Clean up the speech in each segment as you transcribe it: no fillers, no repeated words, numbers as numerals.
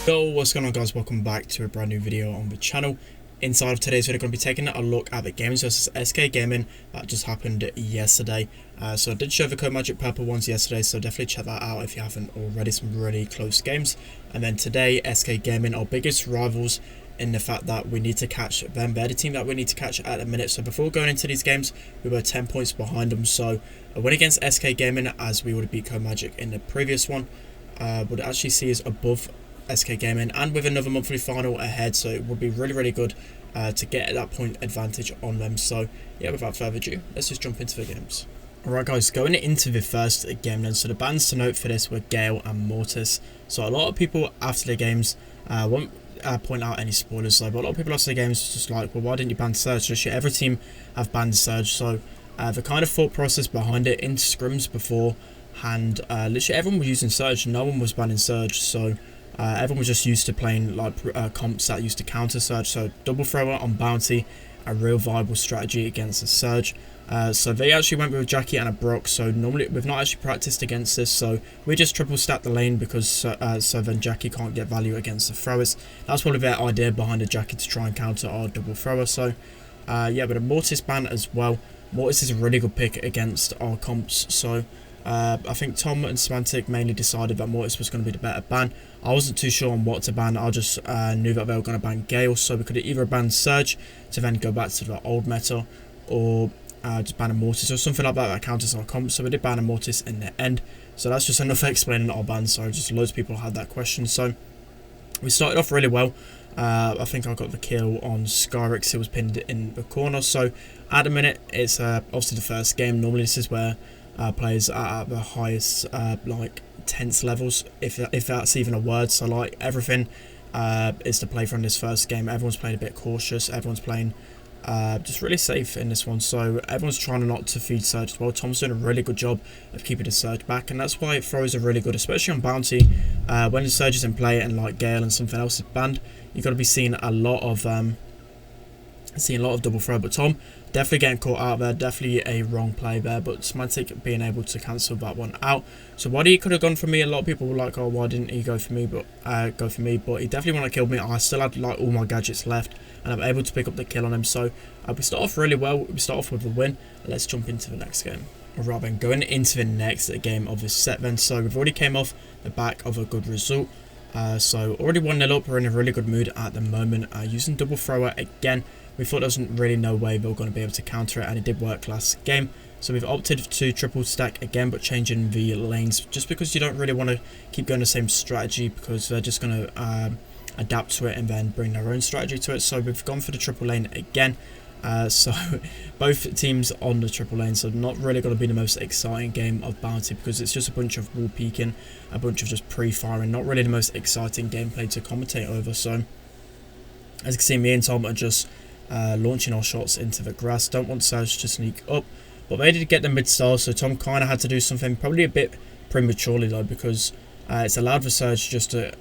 Yo, what's going on guys, welcome back to a brand new video on the channel. Inside of today's video, going to be taking a look at the games versus SK Gaming that just happened yesterday. So I did show the Code Magic Purple ones yesterday, so definitely check that out if you haven't already. Some really close games. And then today, SK Gaming, our biggest rivals in the fact that we need to catch them. They're the team that we need to catch at the minute. So before going into these games, we were 10 points behind them. So a win against SK Gaming, as we would have beat Code Magic in the previous one, would actually see us above SK Gaming and with another monthly final ahead, so it would be really good to get that point advantage on them. So yeah, without further ado, let's just jump into the games. Alright guys, going into the first game then, so the bans to note for this were Gale and Mortis. So a lot of people after the games won't point out any spoilers, but a lot of people after the games just like, well, why didn't you ban Surge? Literally every team have banned Surge. So the kind of thought process behind it in scrims beforehand, literally everyone was using Surge, no one was banning Surge. So everyone was just used to playing like comps that used to counter Surge. So double thrower on Bounty, a real viable strategy against a Surge. So they actually went with Jackie and a Brock. So normally we've not actually practiced against this, so we just triple stack the lane because so then Jackie can't get value against the throwers. That's probably their idea behind the Jackie, to try and counter our double thrower. So yeah, but a Mortis ban as well. Mortis is a really good pick against our comps. So I think Tom and Semantic mainly decided that Mortis was going to be the better ban. I wasn't too sure on what to ban. I just knew that they were going to ban Gale, so we could either ban Surge to then go back to the old meta, or just ban a Mortis or something like that that counters our comp. So we did ban a Mortis in the end. So that's just enough explaining our bans. So just loads of people had that question. So we started off really well. I think I got the kill on Skyrix. It was pinned in the corner. So at the minute, it's obviously the first game. Normally this is where players are at the highest like tense levels, if that's even a word. So like everything is to play from this first game. Everyone's playing a bit cautious. Everyone's playing just really safe in this one. So everyone's trying not to feed Surge as well. Tom's doing a really good job of keeping the Surge back, and that's why throws are really good, especially on Bounty. When the Surge is in play and like Gale and something else is banned, you've got to be seeing a lot of double throw. But Tom definitely getting caught out there, definitely a wrong play there, but Semantic being able to cancel that one out. So why he could have gone for me, a lot of people were like, oh, why didn't he go for me? But he definitely wanted to kill me. I still had like all my gadgets left, and I'm able to pick up the kill on him. So we start off really well. We start off with a win. Let's jump into the next game. Alright then, going into the next game of this set then. So we've already came off the back of a good result. So already 1-0 up. We're in a really good mood at the moment. Using double thrower again. We thought there wasn't really no way we were going to be able to counter it, and it did work last game. So we've opted to triple stack again, but changing the lanes, just because you don't really want to keep going the same strategy, because they're just going to adapt to it and then bring their own strategy to it. So we've gone for the triple lane again. So both teams on the triple lane, so not really going to be the most exciting game of Bounty, because it's just a bunch of wall peeking, a bunch of just pre-firing, not really the most exciting gameplay to commentate over. So as you can see, me and Tom are just launching our shots into the grass. Don't want Surge to sneak up, but they did get the mid-star, so Tom kind of had to do something, probably a bit prematurely though, because it's allowed for Surge just to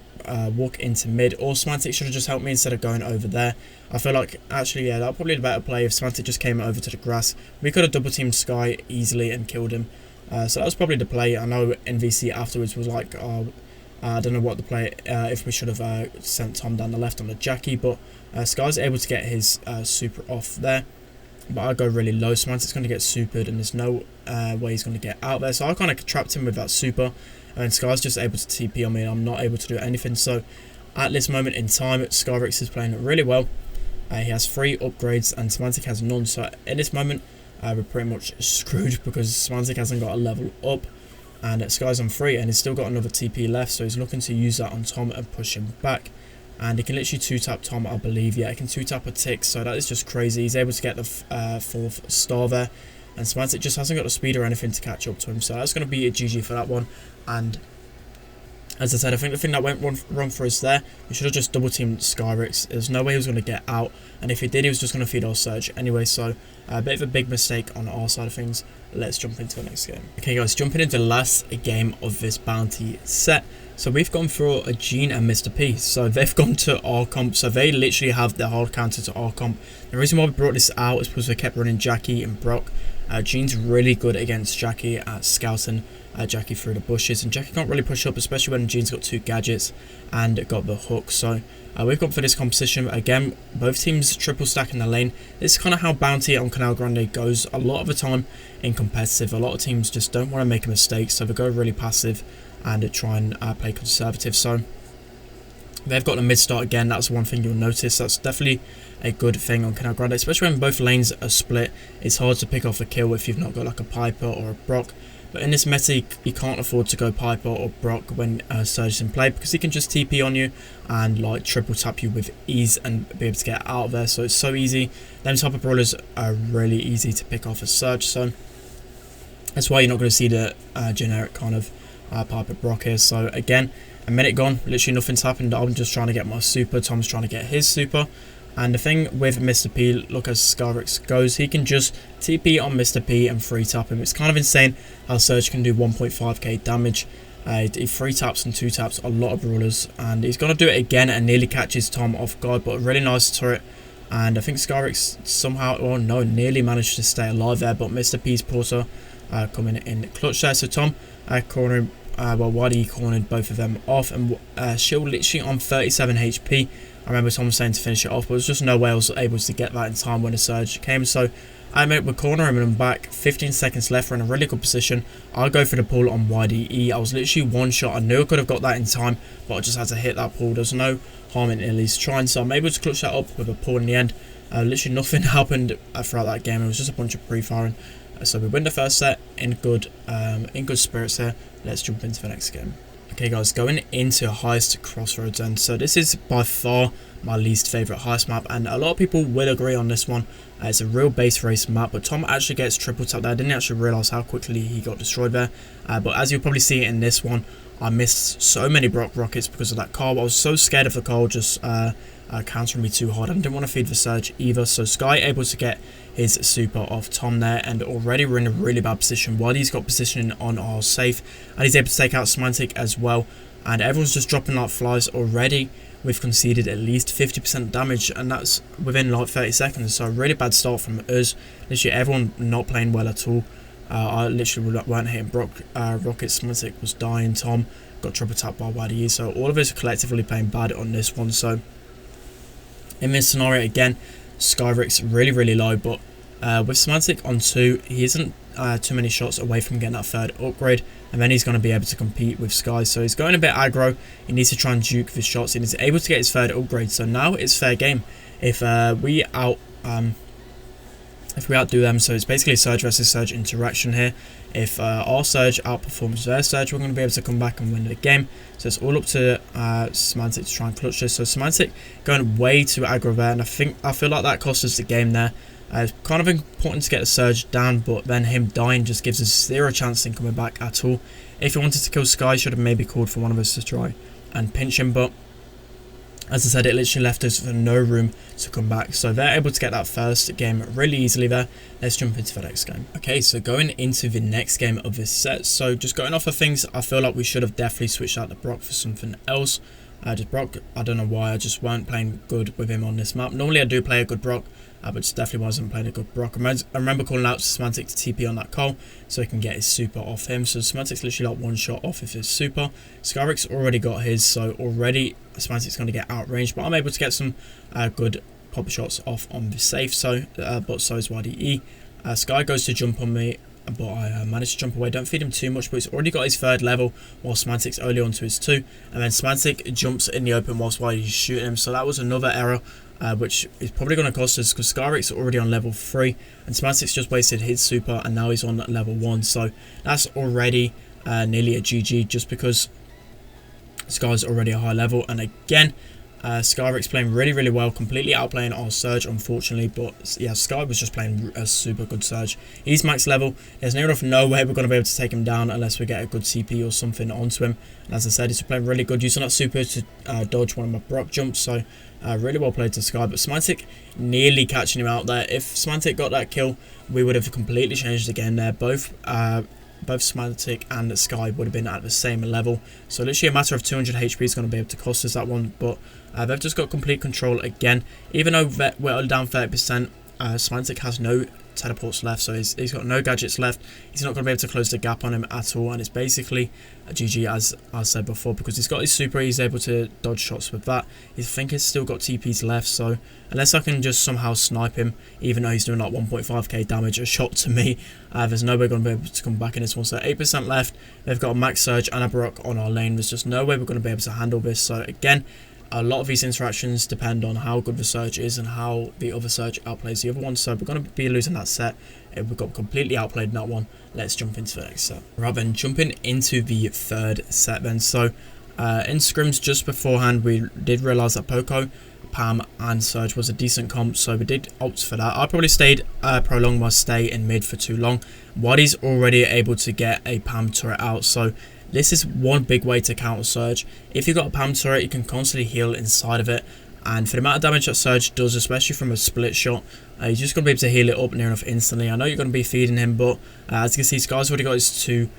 walk into mid, or Semantic should have just helped me instead of going over there. I feel like actually, yeah, that would probably be the better play if Semantic just came over to the grass. We could have double teamed Sky easily and killed him. So that was probably the play. I know NVC afterwards was like, oh, I don't know what the play, if we should have sent Tom down the left on the Jackie, but Sky's able to get his super off there. But I go really low. Semantic's going to get supered, and there's no way he's going to get out there. So I kind of trapped him with that super, and Sky's just able to TP on me, and I'm not able to do anything. So at this moment in time, Skyrix is playing really well. He has 3 upgrades, and Semantic has none. So in this moment, we're pretty much screwed, because Semantic hasn't got a level up, and Sky's on 3, and he's still got another TP left. So he's looking to use that on Tom and push him back. And he can literally 2-tap Tom, I believe. Yeah, he can 2-tap a tick, so that is just crazy. He's able to get the 4th star there, and Semantic just hasn't got the speed or anything to catch up to him. So that's going to be a GG for that one. And as I said, I think the thing that went wrong for us there, we should have just double teamed Skyrix. There's no way he was going to get out, and if he did, he was just going to feed our Surge anyway. So a bit of a big mistake on our side of things. Let's jump into the next game. Okay guys, jumping into the last game of this Bounty set. So we've gone for a Gene and Mr. P. So they've gone to our comp. So they literally have the hard counter to our comp. The reason why we brought this out is because they kept running Jackie and Brock. Jean's really good against Jackie at scouting Jackie through the bushes, and Jackie can't really push up, especially when Jean's got 2 gadgets and got the hook. So we've got for this composition, again, both teams triple stack in the lane. This is kind of how Bounty on Canal Grande goes a lot of the time in competitive. A lot of teams just don't want to make a mistake, so they go really passive and try and play conservative. So they've got the mid start again. That's one thing you'll notice. That's definitely a good thing on Canal Grande, especially when both lanes are split. It's hard to pick off a kill if you've not got like a Piper or a Brock. But in this meta, you can't afford to go Piper or Brock when Surge is in play, because he can just TP on you and like triple tap you with ease and be able to get out of there. So it's so easy. Them type of brawlers are really easy to pick off a Surge. So that's why you're not going to see the generic kind of Piper Brock here. So again, a minute gone, literally nothing's happened. I'm just trying to get my super. Tom's trying to get his super. And the thing with Mr. P, look as Skyrix goes, he can just TP on Mr. P and free tap him. It's kind of insane how Surge can do 1.5k damage. He free taps and 2 taps a lot of brawlers, and he's going to do it again and nearly catches Tom off guard, but a really nice turret. And I think Skyrix somehow, oh no, nearly managed to stay alive there, but Mr. P's Porter coming in clutch there. So Tom cornering, well, YD cornered both of them off, and Shield literally on 37 HP. I remember Tom saying to finish it off, but there's just no way I was able to get that in time when the Surge came. So I made with corner him and I'm back. 15 seconds left. We're in a really good position. I'll go for the pull on YDE. I was literally one shot. I knew I could have got that in time, but I just had to hit that pull. There's no harm in at least trying. So I'm able to clutch that up with a pull in the end. Literally nothing happened throughout that game. It was just a bunch of pre-firing. So we win the first set in good spirits here. Let's jump into the next game. Okay guys, going into Heist Crossroads, and so this is by far my least favourite Heist map, and a lot of people will agree on this one. It's a real base race map, but Tom actually gets triple tap there. I didn't actually realise how quickly he got destroyed there, but as you'll probably see in this one, I missed so many Brock rockets because of that car. I was so scared of the car just countering me too hard. I didn't want to feed the Surge either, so Sky able to get his super off Tom there, and already we're in a really bad position. Waddy's got positioning on our safe, and he's able to take out Semantic as well, and everyone's just dropping like flies already. We've conceded at least 50% damage, and that's within like 30 seconds, so a really bad start from us. Literally everyone not playing well at all. I literally weren't hitting Brock, Rocket. Semantic was dying, Tom got triple tapped by Waddy, so all of us are collectively playing bad on this one. So in this scenario again, Skyrix really low, but with Semantic on 2, he isn't too many shots away from getting that 3rd upgrade, and then he's going to be able to compete with Sky. So he's going a bit aggro. He needs to try and juke his shots, and he's able to get his 3rd upgrade. So now it's fair game. If we outdo them, so it's basically Surge versus Surge interaction here. If our Surge outperforms their Surge, we're going to be able to come back and win the game. So it's all up to Semantic to try and clutch this. So Semantic going way too aggro there, and I feel like that cost us the game there. It's kind of important to get the Surge down, but then him dying just gives us 0 chance in coming back at all. If he wanted to kill Sky, should have maybe called for one of us to try and pinch him, but as I said, it literally left us for no room to come back. So they're able to get that first game really easily there. Let's jump into the next game. Okay, so going into the next game of this set. So just going off of things, I feel like we should have definitely switched out the Brock for something else. Just Brock, I don't know why, I just weren't playing good with him on this map. Normally I do play a good Brock, but just definitely wasn't playing a good Brock. I remember calling out Semantic to TP on that Cole so he can get his super off him. So Semantic's literally like one shot off of his super. Skyrix already got his, so already Semantic's going to get outranged, but I'm able to get some good pop shots off on the safe, so but so is YDE. Sky goes to jump on me, but I managed to jump away. Don't feed him too much, but he's already got his 3rd level while Semantic's only onto his 2, and then Semantic jumps in the open whilst YDE's shooting him. So that was another error, which is probably going to cost us, because Skyrix already on level 3 and Semantic's just wasted his super and now he's on level 1. So that's already nearly a GG, just because Sky's already a high level. And again, Skyrix playing really well, completely outplaying our Surge unfortunately, but yeah, Sky was just playing a super good Surge. He's max level. There's near enough no way we're going to be able to take him down unless we get a good CP or something onto him. And as I said, he's playing really good, using that super to dodge one of my Brock jumps. So really well played to Sky, but Semantic nearly catching him out there. If Semantic got that kill, we would have completely changed the game there. Both Semantic and Sky would have been at the same level, so literally a matter of 200 HP is going to be able to cost us that one. But they've just got complete control again, even though we're down 30%. Semantic has no teleports left, so he's got no gadgets left. He's not going to be able to close the gap on him at all, and it's basically a GG, as I said before, because he's got his super. He's able to dodge shots with that. I think he's still got TPs left, so unless I can just somehow snipe him, even though he's doing like 1.5k damage a shot to me, there's no way going to be able to come back in this one. So 8% left. They've got a Max Surge and a Baroque on our lane. There's just no way we're going to be able to handle this. So again, a lot of these interactions depend on how good the Surge is and how the other Surge outplays the other one. So we're going to be losing that set. We got completely outplayed in that one. Let's jump into the next set. Right then, jumping into the third set then. So in scrims just beforehand, we did realise that Poco, Pam and Surge was a decent comp, so we did opt for that. I probably prolonged my stay in mid for too long. Waddy's already able to get a Pam turret out, so this is one big way to counter Surge. If you've got a Pam turret, you can constantly heal inside of it, and for the amount of damage that Surge does, especially from a split shot, you're just going to be able to heal it up near enough instantly. I know you're going to be feeding him, but as you can see, Sky's already got his 2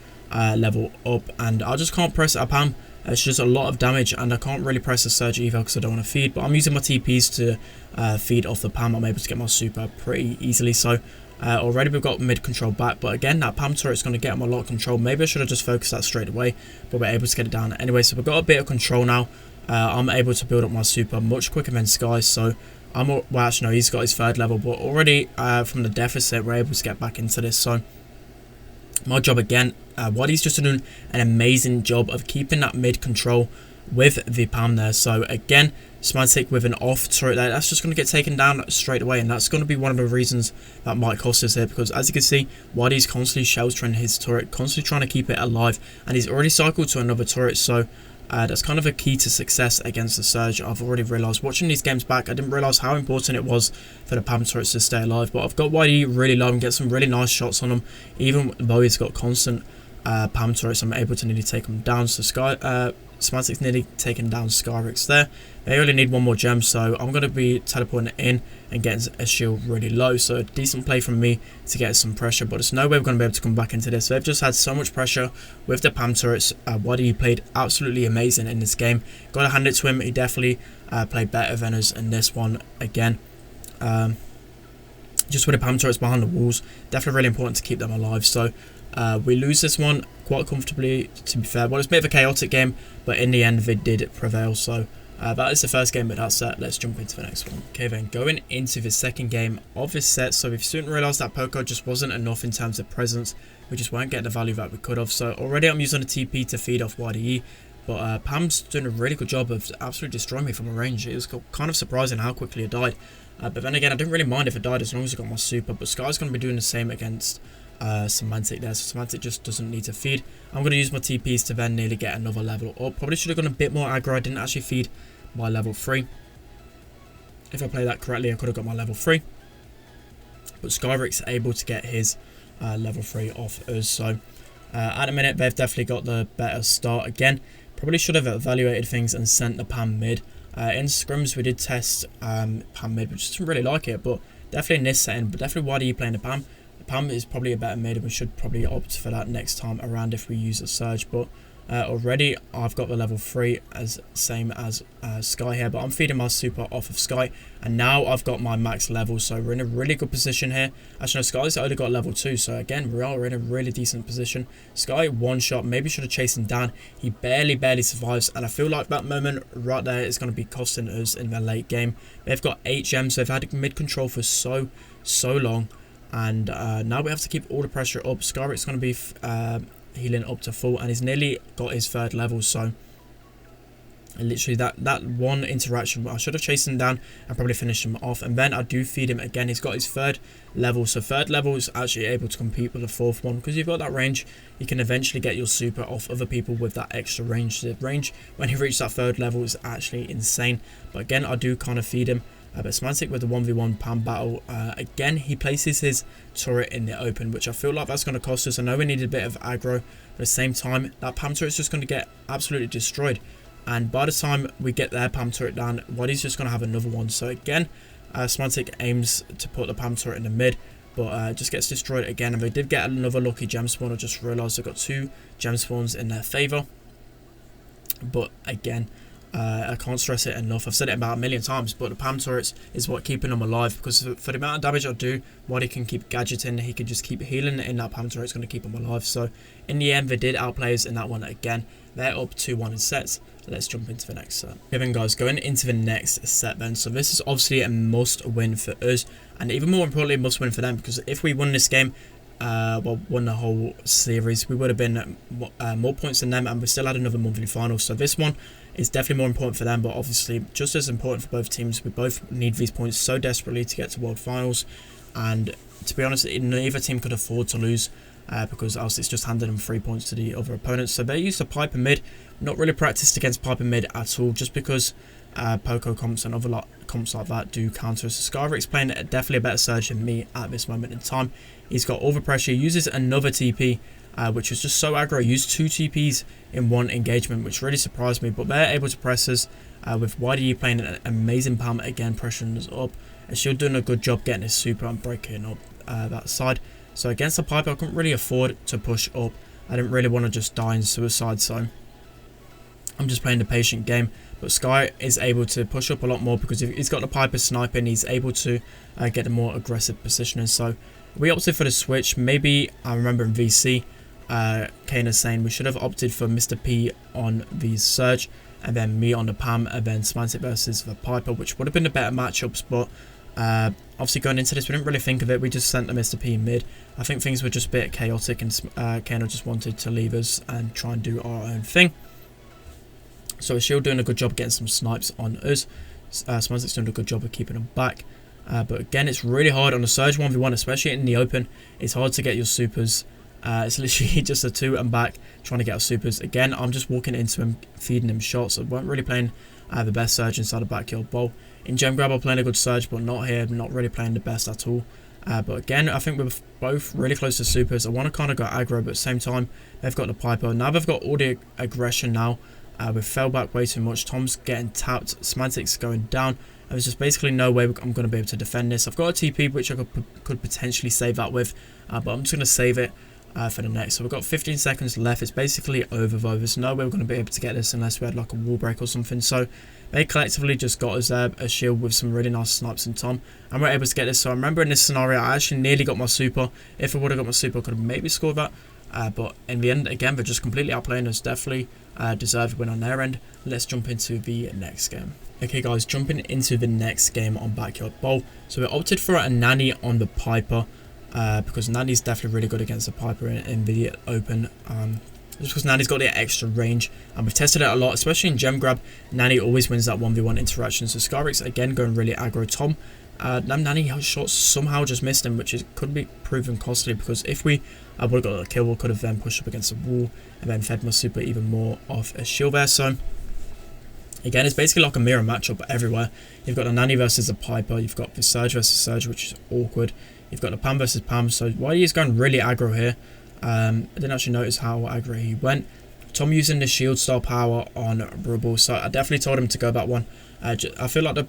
level up, and I just can't press a Pam. It's just a lot of damage, and I can't really press a Surge either because I don't want to feed, but I'm using my TPs to feed off the Pam. I'm able to get my super pretty easily, so already we've got mid control back, but again, that Pam turret is going to get him a lot of control. Maybe I should have just focused that straight away, but we're able to get it down anyway. So we've got a bit of control now. I'm able to build up my super much quicker than Sky, so well, actually no, he's got his 3rd level, but already from the deficit we're able to get back into this. So my job again, Waddy's just doing an amazing job of keeping that mid control with the Pam there. So again, Smantic with an off turret there, that's just going to get taken down straight away, and that's going to be one of the reasons that might cost us here, because as you can see, Waddy's constantly sheltering his turret, constantly trying to keep it alive, and he's already cycled to another turret. So that's kind of a key to success against the Surge. I've already realised watching these games back, I didn't realise how important it was for the Pam turrets to stay alive, but I've got Waddy really low and get some really nice shots on him. Even though he's got constant Pam turrets, I'm able to nearly take him down. So Smantic's nearly taken down Skyrix there. They only need 1 more gem, so I'm going to be teleporting in and getting a shield really low. So a decent play from me to get some pressure, but there's no way we're going to be able to come back into this. They've just had so much pressure with the Pam turrets. Waddy played absolutely amazing in this game. Got to hand it to him. He definitely played better than us in this one again. Just with the Pam turrets behind the walls, definitely really important to keep them alive. So we lose this one quite comfortably, to be fair. Well, it's a bit of a chaotic game, but in the end they did prevail. So that is the first game of that set. Let's jump into the next one. Okay then, going into the second game of this set. So we've soon realised that Poco just wasn't enough in terms of presence. We just weren't getting the value that we could have. So already I'm using a TP to feed off YDE, but Pam's doing a really good job of absolutely destroying me from a range. It was kind of surprising how quickly it died. But then again, I didn't really mind if it died as long as I got my super. But Sky's going to be doing the same against Semantic there, so Semantic just doesn't need to feed. I'm going to use my TPs to then nearly get another level up. Probably should have gone a bit more aggro. I didn't actually feed my level 3. If I play that correctly, I could have got my level 3. But Skyrix able to get his level 3 off us. So at the minute, they've definitely got the better start again. Probably should have evaluated things and sent the Pam mid. In scrims, we did test Pam mid, which didn't really like it, but definitely in this setting, but definitely why are you playing the Pam? Pam is probably a better mid, and we should probably opt for that next time around if we use a Surge. But already I've got the level 3 as same as Sky here, but I'm feeding my super off of Sky, and now I've got my max level, so we're in a really good position here. Actually no, Sky's only got level 2, so again we are in a really decent position. Sky one shot, maybe should have chased him down. He barely survives, and I feel like that moment right there is going to be costing us in the late game. They've got 8 gems, so they've had mid control for so long. And now we have to keep all the pressure up. Skyrix going to be healing up to full, and he's nearly got his 3rd level. So literally that one interaction, I should have chased him down and probably finished him off. And then I do feed him again. He's got his 3rd level, so 3rd level is actually able to compete with the 4th one, because you've got that range. You can eventually get your super off other people with that extra range. The range when you reach that 3rd level is actually insane. But again, I do kind of feed him. But Semantic with the 1v1 Pam battle, again he places his turret in the open, which I feel like that's going to cost us. I know we needed a bit of aggro, but at the same time that Pam turret is just going to get absolutely destroyed, and by the time we get their Pam turret down, Waddy's just going to have another one. So again, Semantic aims to put the Pam turret in the mid, but just gets destroyed again. And they did get another lucky gem spawn. I just realised they got 2 gem spawns in their favour, but again I can't stress it enough. I've said it about a million times, but the Pam turrets is what keeping him alive, because for the amount of damage I do, while he can keep gadgeting, he can just keep healing, and that Pam turret is going to keep him alive. So in the end, they did outplay us in that one again. They're up 2-1 in sets. Let's jump into the next set. Okay then guys, going into the next set then. So this is obviously a must win for us, and even more importantly, a must win for them, because if we won this game, won the whole series, we would have been more points than them, and we still had another monthly final. So this one is definitely more important for them, but obviously just as important for both teams. We both need these points so desperately to get to World Finals, and to be honest, neither team could afford to lose, because else it's just handed them 3 points to the other opponents. So they used the Piper mid. Not really practiced against Piper mid at all, just because Poco comps and other comps like that do counter us. So Skyrick's playing definitely a better Surge than me at this moment in time. He's got overpressure, uses another TP, which was just so aggro. Used 2 TPs in one engagement, which really surprised me, but they're able to press us with YDE playing an amazing Pam again, pressuring us up. And Shield doing a good job getting his super and breaking up that side. So against the Piper, I couldn't really afford to push up. I didn't really want to just die in suicide, so I'm just playing the patient game. But Sky is able to push up a lot more, because if he's got the Piper sniping, he's able to get a more aggressive positioning. So we opted for the switch. Maybe I remember in VC, Kane saying we should have opted for Mr. P on the Surge, and then me on the Pam, and then Smantic versus the Piper, which would have been the better matchups. But obviously going into this, we didn't really think of it. We just sent the Mr. P mid. I think things were just a bit chaotic, and Kano just wanted to leave us and try and do our own thing. So Shield doing a good job getting some snipes on us. Smantic's doing a good job of keeping them back. But again, it's really hard on a Surge 1v1, especially in the open. It's hard to get your supers. It's literally just a 2 and back trying to get our supers. Again, I'm just walking into him, feeding him shots. I weren't really playing the best Surge inside the backyard bowl. In Gem Grab, I'm playing a good Surge, but not here. I'm not really playing the best at all. But again, I think we're both really close to supers. I want to kind of go aggro, but at the same time, they've got the Piper. Now they've got all the aggression now. We fell back way too much. Tom's getting tapped. Semantic's going down. There's just basically no way I'm going to be able to defend this. I've got a TP, which I could potentially save that with, but I'm just going to save it for the next. So we've got 15 seconds left. It's basically over though. There's no way we're going to be able to get this unless we had like a wall break or something. So they collectively just got us there, a Shield with some really nice snipes and Tom, and we're able to get this. So I remember in this scenario, I actually nearly got my super. If I would have got my super, I could have maybe scored that. But in the end, again, they're just completely outplaying us. Definitely deserved win on their end. Let's jump into the next game. Okay guys, jumping into the next game on Backyard Bowl. So we opted for a Nanny on the Piper, because Nanny's definitely really good against the Piper in the open. Just because Nanny's got the extra range, and we've tested it a lot, especially in Gem Grab. Nanny always wins that 1v1 interaction. So Skyrick's again going really aggro Tom. Nanny shots somehow just missed him, which could be proven costly, because if we would have got a kill, we could have then pushed up against the wall and then fed my super even more off a Shield there. So again, it's basically like a mirror matchup everywhere. You've got the Nanny versus the Piper, you've got the Surge versus Surge, which is awkward. You've got the Pam versus Pam, so YD is going really aggro here. I didn't actually notice how aggro he went. Tom using the shield star power on Brawl, so I definitely told him to go that one. I feel like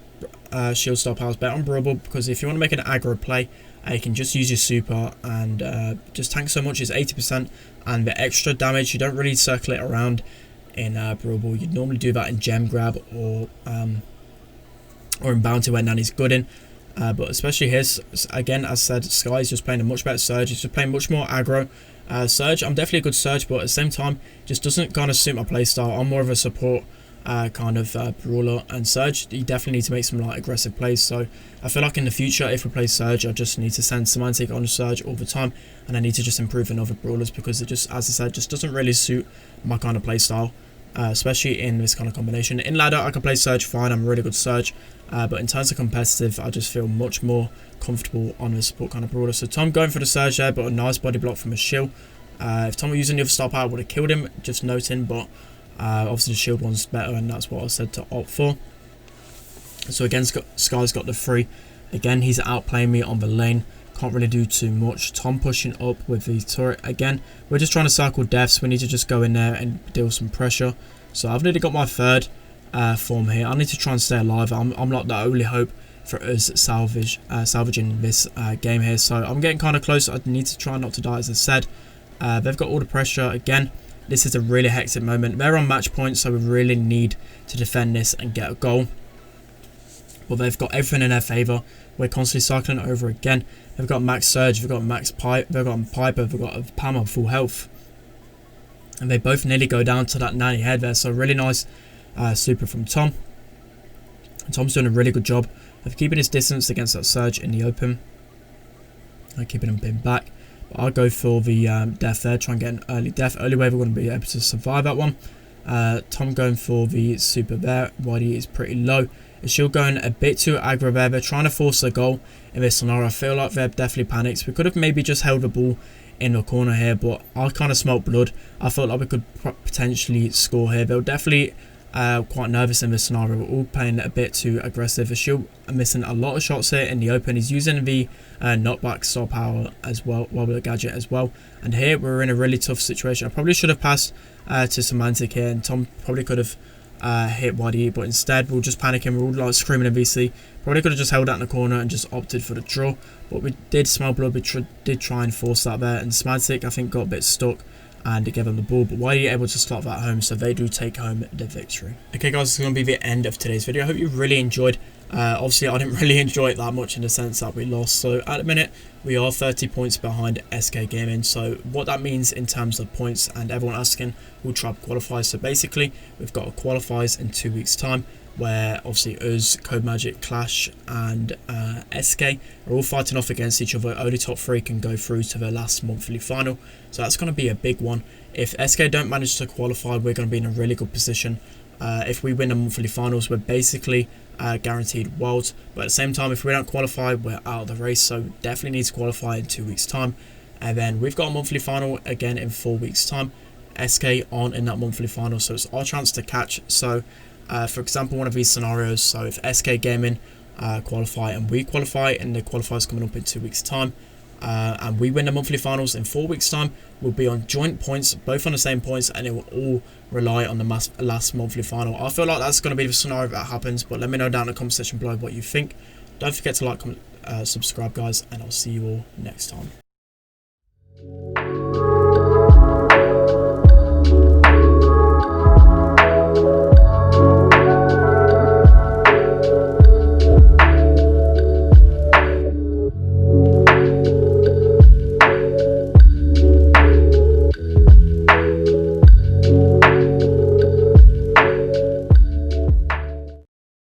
the shield star power is better on Brawl, because if you want to make an aggro play, you can just use your super and just tank so much. It's 80%, and the extra damage, you don't really circle it around in Brawl. You'd normally do that in Gem Grab or in Bounty where Nanny's good in. But especially here, again, as I said, Sky's just playing a much better Surge. He's just playing much more aggro. Surge, I'm definitely a good Surge, but at the same time, just doesn't kind of suit my playstyle. I'm more of a support kind of brawler, and Surge, you definitely need to make some like aggressive plays. So I feel like in the future, if we play Surge, I just need to send Semantic on Surge all the time, and I need to just improve on other brawlers, because it just, as I said, just doesn't really suit my kind of playstyle. Especially in this kind of combination. In ladder, I can play Surge fine. I'm a really good Surge, but in terms of competitive, I just feel much more comfortable on the support kind of brawler. So Tom going for the Surge there, but a nice body block from a shield. If Tom were using the other star power, I would have killed him, just noting, but obviously the shield one's better, and that's what I said to opt for. So again, Sky's got the 3. Again, he's outplaying me on the lane. Can't really do too much. Tom pushing up with the turret again. We're just trying to circle deaths. We need to just go in there and deal some pressure. So I've nearly got my 3rd form here. I need to try and stay alive. I'm like the only hope for us salvaging this game here. So I'm getting kind of close. I need to try not to die, as I said. They've got all the pressure again. this is a really hectic moment. They're on match point, so we really need to defend this and get a goal. But they've got everything in their favour. We're constantly cycling over again. They've got max surge, they've got max pipe, they've got Piper, they've got a Pammer full health. And they both nearly go down to that 90 head there. So really nice super from Tom. And Tom's doing a really good job of keeping his distance against that surge in the open. And keeping him pinned back. But I'll go for the death there, try and get an early death. Early wave, we're going to be able to survive that one. Tom going for the super there. YD is pretty low. Shield going a bit too aggro there. They're trying to force a goal in this scenario. I feel like they're definitely panicked. We could have maybe just held the ball in the corner here, but I kind of smelt blood. I felt like we could potentially score here. They were definitely quite nervous in this scenario. We're all playing a bit too aggressive. Shield missing a lot of shots here in the open. He's using the knockback star power as well, while with the gadget as well. And here we're in a really tough situation. I probably should have passed to Semantic here, and Tom probably could have hit YD, but instead we're just panicking. We're all like screaming at VC. Probably could have just held that in the corner and just opted for the draw, but we did smell blood. We did try and force that there, and Semantic I think got a bit stuck and it gave them the ball, but YD able to start that home, so they do take home the victory. Okay guys, this is going to be the end of today's video. I hope you really enjoyed. Obviously I didn't really enjoy it that much in the sense that we lost, so at the minute we are 30 points behind SK Gaming. So what that means in terms of points, and everyone asking, will Tribe qualify? So basically we've got qualifiers in 2 weeks time, where obviously us, Code Magic, Clash and SK are all fighting off against each other. Only top 3 can go through to the last monthly final, so that's going to be a big one. If SK don't manage to qualify, we're going to be in a really good position. If we win the monthly finals, we're basically guaranteed worlds, but at the same time, if we don't qualify, we're out of the race. So definitely need to qualify in 2 weeks time, and then we've got a monthly final again in 4 weeks time. SK aren't in that monthly final, so it's our chance to catch. So for example, one of these scenarios, so if SK Gaming qualify and we qualify, and the qualifiers coming up in 2 weeks time, and we win the monthly finals in 4 weeks time, we'll be on joint points, both on the same points, and it will all rely on the last monthly final. I feel like that's going to be the scenario that happens, but let me know down in the comment section below what you think. Don't forget to like, comment, subscribe guys, and I'll see you all next time.